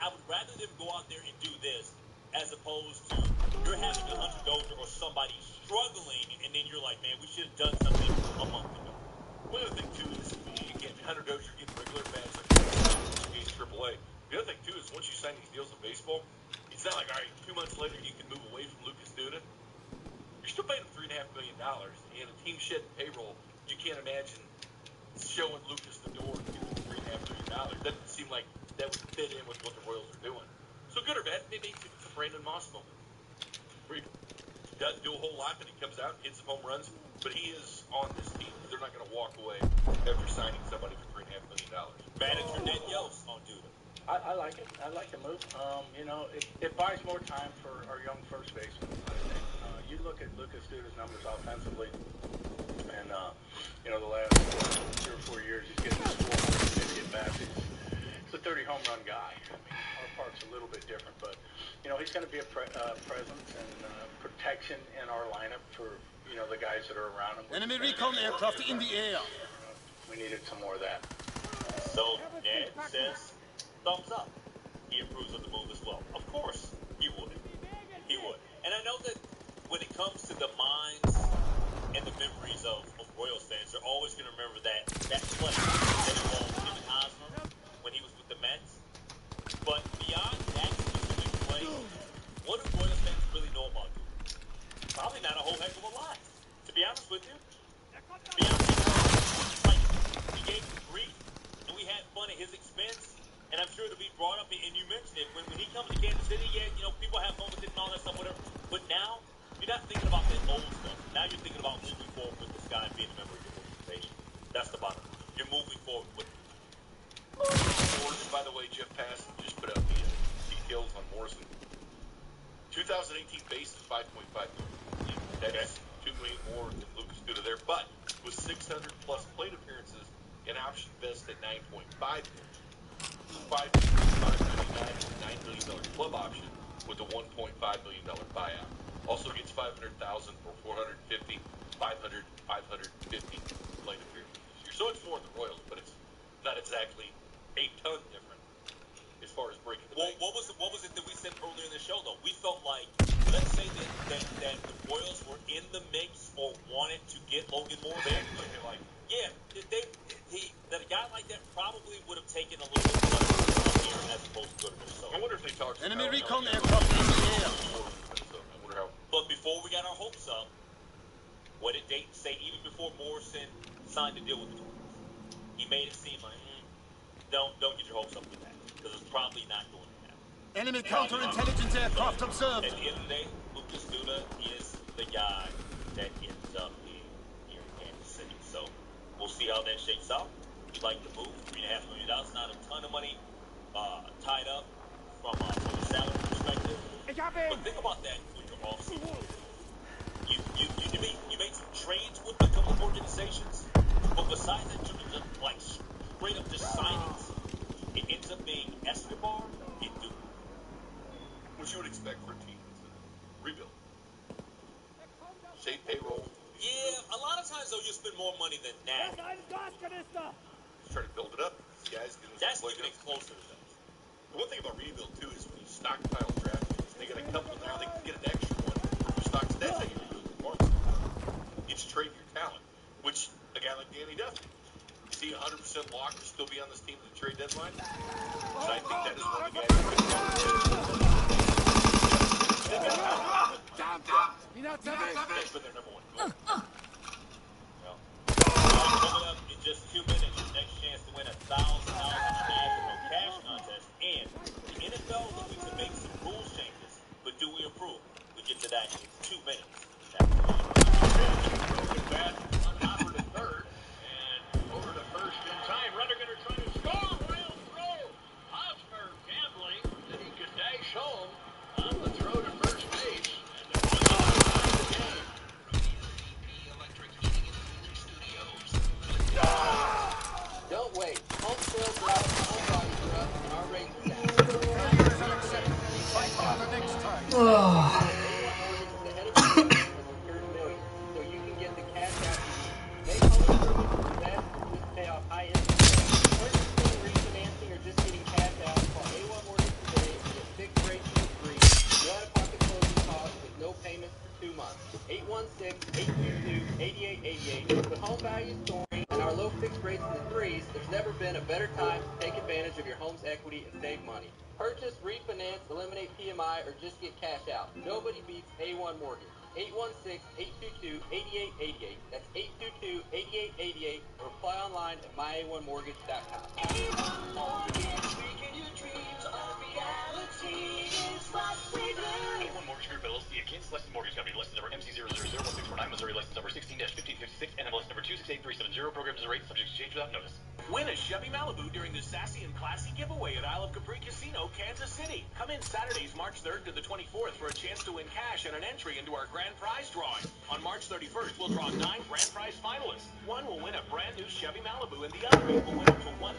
would rather them go out there and do this as opposed to you're having a Hunter Dozier or somebody struggling, and then you're like, man, we should have done something a month ago. One other thing, too, is, again, Hunter Dozier getting regular bats like he's AAA. The other thing, too, is once you sign these deals in baseball, it's not like, all right, 2 months later you can move away from Lucas Duda. You're still paying him $3.5 million, and a team shedding payroll, you can't imagine showing Lucas the door and giving him $3.5 million. Doesn't seem like that would fit in with what the Royals are doing. So good or bad, maybe it's a Brandon Moss moment. Where he doesn't do a whole lot, but he comes out and hits some home runs. But he is on this team. They're not going to walk away after signing somebody for $3.5 million. Manager Ned Yost on Duda. I like it. I like the move. It buys more time for our young first baseman. You look at Lucas Duda's numbers offensively, and the last 3 or 4 years he's getting 450 at bats. He's a 30 home run guy. I mean, our park's a little bit different, but he's going to be a presence and protection in our lineup for the guys that are around him. Enemy recon aircraft in the air. We needed some more of that. So Ned says thumbs up. He approves of the move as well. Of course he would. He would. And I know that when it comes to the minds and the memories of Royals fans, they're always going to remember that play that involved him and Hosmer when he was with the Mets. But beyond that specific play, what do Royals fans really know about him? Probably not a whole heck of a lot, to be honest with you. Like, he gave him grief, and we had fun at his expense. And I'm sure it'll be brought up, and you mentioned it, when he comes to Kansas City, people have fun with it and all that stuff, whatever. But now, you're not thinking about that old stuff. Now you're thinking about moving forward with this guy and being a member of your organization. That's the bottom line. You're moving forward with it. Morrison, by the way, Jeff Pass just put out the details on Morrison. 2018 base is $5.5 million. That's $2 million more than Lucas Duda there, but with 600 plus plate appearances, an option vest at $9.5 million. $5.5 million club option with a $1.5 million buyout. Also gets $500,000 for 450, 500, 550 plate appearances. So it's more than the Royals, but it's not exactly a ton different as far as breaking the bank. What was it that we said earlier in the show, though? We felt like, let's say that the Royals were in the mix or wanted to get Logan Moore. That a guy like that probably would have taken a little bit less here as opposed to go to Minnesota. I wonder if they talked to enemy recon aircraft in the air. But before we got our hopes up, what did Dayton say even before Morrison signed the deal with the Twins? He made it seem like, don't get your hopes up with that, because it's probably not going to happen. Enemy counterintelligence aircraft observed. At the end of the day, Lucas Duda is the guy that ends up being here in Kansas City. So we'll see how that shakes out. We'd like to move $3.5 million. Not a ton of money tied up from a salary perspective. But think about that for your offseason. You made some trades with a couple of organizations, but besides that, just like straight up just signings, it ends up being Escobar and Duda. Which you would expect for a team that's in a rebuild. Save payroll. Yeah, a lot of times though you spend more money than that. Just try to build it up. These guys can that's keeping it closer to them. The one thing about rebuild too is when you stockpile draft picks, they got a couple now, they can get an extra one. Stocks, that's how you rebuild your market. It's trading your talent, which a guy like Danny Duffy, is he 100% locked to still be on this team at the trade deadline? But I think that is one of the guys who could have that's been their number one goal. Coming up in just 2 minutes, your next chance to win $1,000 cash in a cash contest. And the NFL looking to make some rules changes, but do we approve? We get to that in 2 minutes. Hopper to third, and over to first in time. Rediger trying to score. Wild throw. Hosmer gambling that he could dash home on the throw to first base. Don't wait. Home sales are out, home bodies are up, and our rates are down. Failure is unacceptable. Fight harder next time. So you can get the cash out you need. Make home improvement the best and just pay off high interest rates. Purchasing, refinancing, or just getting cash out, call A1 Mortgage today and get fixed rates for free. No out-of-pocket closing costs with no payments for 2 months. 816-822-8888. With home values soaring and our low fixed rates in the threes, there's never been a better time to take advantage of your home's equity and save money. Purchase, refinance, eliminate PMI, or just get cash out. Nobody beats A1 Mortgage. 816-822-8888. That's 822-8888. Or apply online at mya1mortgage.com. A1 Mortgage, making your dreams a reality is what we do. A1 Mortgage Group LLC, a Kansas licensed mortgage company. License number MC0001649, Missouri license number 16-1556, NMLS number 268370. Programs and rates subject to change without notice. Win a Chevy Malibu during the Sassy and Classy giveaway at Isle of Capri Casino, Kansas City. Come in Saturdays, March 3rd to the 24th for a chance to win cash and an entry into our grand prize drawing. On March 31st, we'll draw 9 grand prize finalists. One will win a brand new Chevy Malibu and the other 8 will win up to $1,000.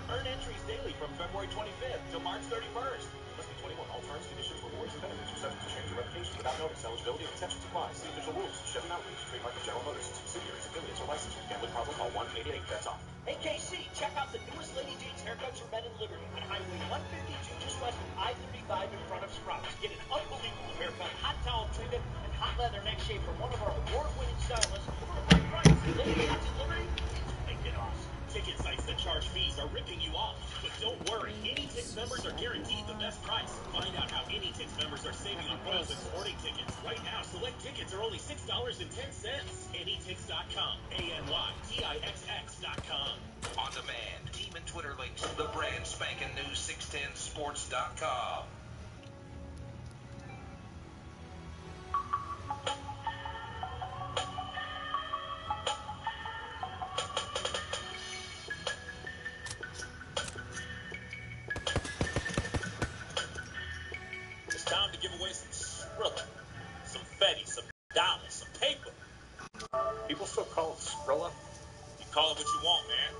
Earn entries daily from February 25th to March 31st. Must be 21. All terms, conditions, rewards, and benefits are subject to change or revocation without notice. Eligibility and exceptions apply. See official rules. Chevy Malibu, trademark of General Motors, subsidiaries, affiliates, or licensed. Gambling problem? Call 1-888. That's all. Hey KC, check out the newest Lady Jane's haircuts for men in Liberty on Highway 152 just west of I-35 in front of Sprouts. Get an unbelievable haircut, hot towel treatment, and hot leather neck shave from one of our award-winning stylists for a great price. Lady Jane's in Liberty, it's wicked awesome. Ticket sites that charge fees are ripping you off. But don't worry, AnyTix members are guaranteed the best price. Find out how AnyTix members are saving on Royals and sporting tickets. Right now, select tickets are only $6.10. AnyTix.com. ANYTIXX.com. On demand, team and Twitter links, the brand spanking new 610sports.com. It's time to give away some Skrilla, some Fetty, some dollars, some paper. People still call it Skrilla? You call it what you want, man.